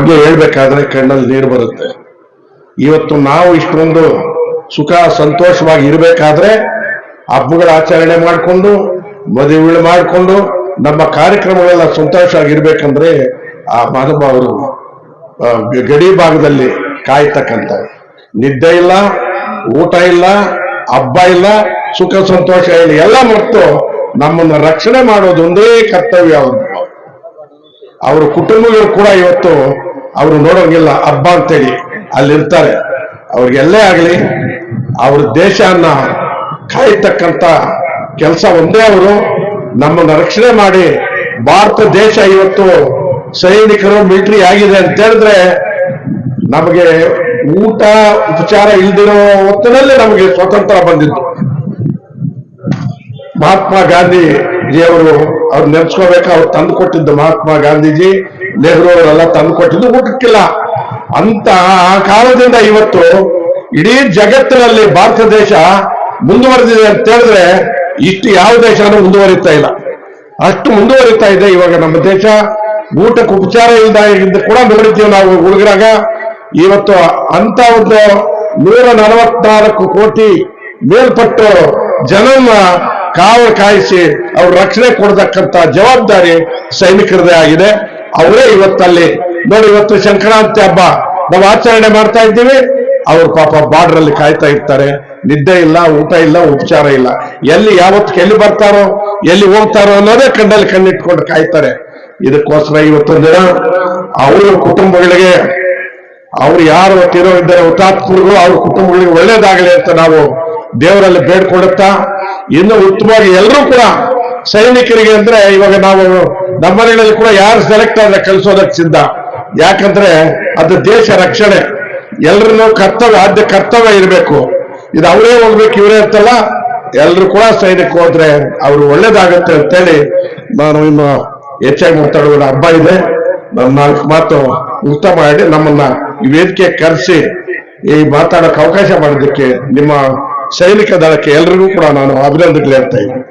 ಬಗ್ಗೆ ಹೇಳ್ಬೇಕಾದ್ರೆ ಕಣ್ಣಲ್ಲಿ ನೀರು ಬರುತ್ತೆ. ಇವತ್ತು ನಾವು ಇಷ್ಟೊಂದು ಸುಖ ಸಂತೋಷವಾಗಿ ಇರಬೇಕಾದ್ರೆ ಹಬ್ಬಗಳ ಆಚರಣೆ ಮಾಡಿಕೊಂಡು ಮದುವೆ ಮಾಡಿಕೊಂಡು ನಮ್ಮ ಕಾರ್ಯಕ್ರಮಗಳೆಲ್ಲ ಸಂತೋಷವಾಗಿರ್ಬೇಕಂದ್ರೆ ಆ ಮಹಾನುಭಾವರು ಗಡಿ ಭಾಗದಲ್ಲಿ ಕಾಯ್ತಕ್ಕಂಥ ನಿದ್ದೆ ಇಲ್ಲ, ಊಟ ಇಲ್ಲ, ಹಬ್ಬ ಇಲ್ಲ, ಸುಖ ಸಂತೋಷ ಇಲ್ಲ, ಎಲ್ಲ ಮರೆತು ನಮ್ಮನ್ನ ರಕ್ಷಣೆ ಮಾಡೋದು ಒಂದೇ ಕರ್ತವ್ಯ ಅವರು. ಅವರ ಕುಟುಂಬಗಳು ಕೂಡ ಇವತ್ತು ಅವರು ನೋಡೋಂಗಿಲ್ಲ ಹಬ್ಬ ಅಂತೇಳಿ ಅಲ್ಲಿರ್ತಾರೆ. ಅವ್ರಿಗೆಲ್ಲೇ ಆಗಲಿ ಅವ್ರ ದೇಶನ ಕಾಯ್ತಕ್ಕಂಥ ಕೆಲಸ ಒಂದೇ. ಅವರು ನಮ್ಮನ್ನ ರಕ್ಷಣೆ ಮಾಡಿ ಭಾರತ ದೇಶ ಇವತ್ತು ಸೈನಿಕರು ಮಿಲಿಟರಿ ಆಗಿದೆ ಅಂತ ಹೇಳಿದ್ರೆ ನಮಗೆ ಊಟ ಉಪಚಾರ ಇಲ್ದಿರೋ ಹೊತ್ತಿನಲ್ಲಿ ನಮಗೆ ಸ್ವತಂತ್ರ ಬಂದಿದ್ದು. ಮಹಾತ್ಮ ಗಾಂಧೀಜಿಯವರು ಅವ್ರು ನೆನೆಸ್ಕೋಬೇಕು. ಅವ್ರು ತಂದು ಕೊಟ್ಟಿದ್ದು ಮಹಾತ್ಮ ಗಾಂಧೀಜಿ, ನೆಹರು ಅವರೆಲ್ಲ ತಂದು ಕೊಟ್ಟಿದ್ದು ಊಟಕ್ಕಿಲ್ಲ ಅಂತ. ಆ ಕಾಲದಿಂದ ಇವತ್ತು ಇಡೀ ಜಗತ್ತಿನಲ್ಲಿ ಭಾರತ ದೇಶ ಮುಂದುವರೆದಿದೆ ಅಂತ ಹೇಳಿದ್ರೆ ಇಷ್ಟು ಯಾವ ದೇಶನೂ ಮುಂದುವರಿತಾ ಇಲ್ಲ, ಅಷ್ಟು ಮುಂದುವರಿತಾ ಇದೆ ಇವಾಗ ನಮ್ಮ ದೇಶ. ಊಟಕ್ಕೆ ಉಪಚಾರ ಇಲ್ಲದ ಕೂಡ ನೋಡಿದ್ದೀವಿ ನಾವು ಹುಡುಗರಾಗ. ಇವತ್ತು ಅಂತ ಒಂದು 144 ಕೋಟಿ ಮೇಲ್ಪಟ್ಟು ಜನನ್ನ ಕಾಯಿಸಿ ಅವ್ರ ರಕ್ಷಣೆ ಕೊಡತಕ್ಕಂತ ಜವಾಬ್ದಾರಿ ಸೈನಿಕರದೇ ಆಗಿದೆ. ಅವರೇ ಇವತ್ತಲ್ಲಿ ನೋಡಿ, ಇವತ್ತು ಸಂಕ್ರಾಂತಿ ಹಬ್ಬ ನಾವು ಆಚರಣೆ ಮಾಡ್ತಾ ಇದ್ದೀವಿ. ಅವ್ರು ಪಾಪ ಬಾರ್ಡರ್ ಅಲ್ಲಿ ಕಾಯ್ತಾ ಇರ್ತಾರೆ. ನಿದ್ದೆ ಇಲ್ಲ, ಊಟ ಇಲ್ಲ, ಉಪಚಾರ ಇಲ್ಲ. ಎಲ್ಲಿ ಯಾವತ್ತು ಎಲ್ಲಿ ಬರ್ತಾರೋ ಎಲ್ಲಿ ಹೋಗ್ತಾರೋ ಅನ್ನೋದೇ ಕಣ್ಣಲ್ಲಿ ಕಣ್ಣಿಟ್ಕೊಂಡು ಕಾಯ್ತಾರೆ. ಇದಕ್ಕೋಸ್ಕರ ಇವತ್ತೊಂದು ದಿನ ಅವ್ರ ಕುಟುಂಬಗಳಿಗೆ, ಅವ್ರು ಯಾರು ತಿರೋ ಇದ್ದಾರೆ ಹುತಾತ್ಮರಿಗೂ ಅವ್ರ ಕುಟುಂಬಗಳಿಗೆ ಒಳ್ಳೇದಾಗಲಿ ಅಂತ ನಾವು ದೇವರಲ್ಲಿ ಬೇಡ್ಕೊಡುತ್ತಾ, ಇನ್ನು ಉತ್ತಮವಾಗಿ ಎಲ್ಲರೂ ಕೂಡ ಸೈನಿಕರಿಗೆ ಅಂದ್ರೆ ಇವಾಗ ನಾವು ನಮ್ಮ ಮನೆಗಳಲ್ಲಿ ಕೂಡ ಯಾರು ಸೆಲೆಕ್ಟ್ ಆದ್ರೆ ಕಳಿಸೋದಕ್ಕೆ ಸಿದ್ಧ. ಯಾಕಂದ್ರೆ ಅದು ದೇಶ ರಕ್ಷಣೆ. ಎಲ್ಲರನ್ನೂ ಆದ್ಯ ಕರ್ತವ್ಯ ಇರಬೇಕು. ಇದು ಅವರೇ ಹೋಗ್ಬೇಕು ಇವರೇ ಅಂತಲ್ಲ, ಎಲ್ಲರೂ ಕೂಡ ಸೈನಿಕ ಹೋದ್ರೆ ಅವ್ರು ಒಳ್ಳೇದಾಗತ್ತೆ ಅಂತೇಳಿ ನಾನು ಇನ್ನು ಹೆಚ್ಚಾಗಿ ಮಾತಾಡುವ ಹಬ್ಬ ಇದೆ. ನನ್ನ 4 ಮಾತು ಉತ್ತರ ಮಾಡಿ ನಮ್ಮನ್ನ ಈ ವೇದಿಕೆ ಕರೆಸಿ ಈ ಮಾತಾಡೋಕೆ ಅವಕಾಶ ಮಾಡೋದಕ್ಕೆ ನಿಮ್ಮ ಸೈನಿಕ ದಳಕ್ಕೆ ಎಲ್ರಿಗೂ ಕೂಡ ನಾನು ಅಭಿನಂದನೆ ಹೇಳ್ತಾ ಇದ್ದೀನಿ.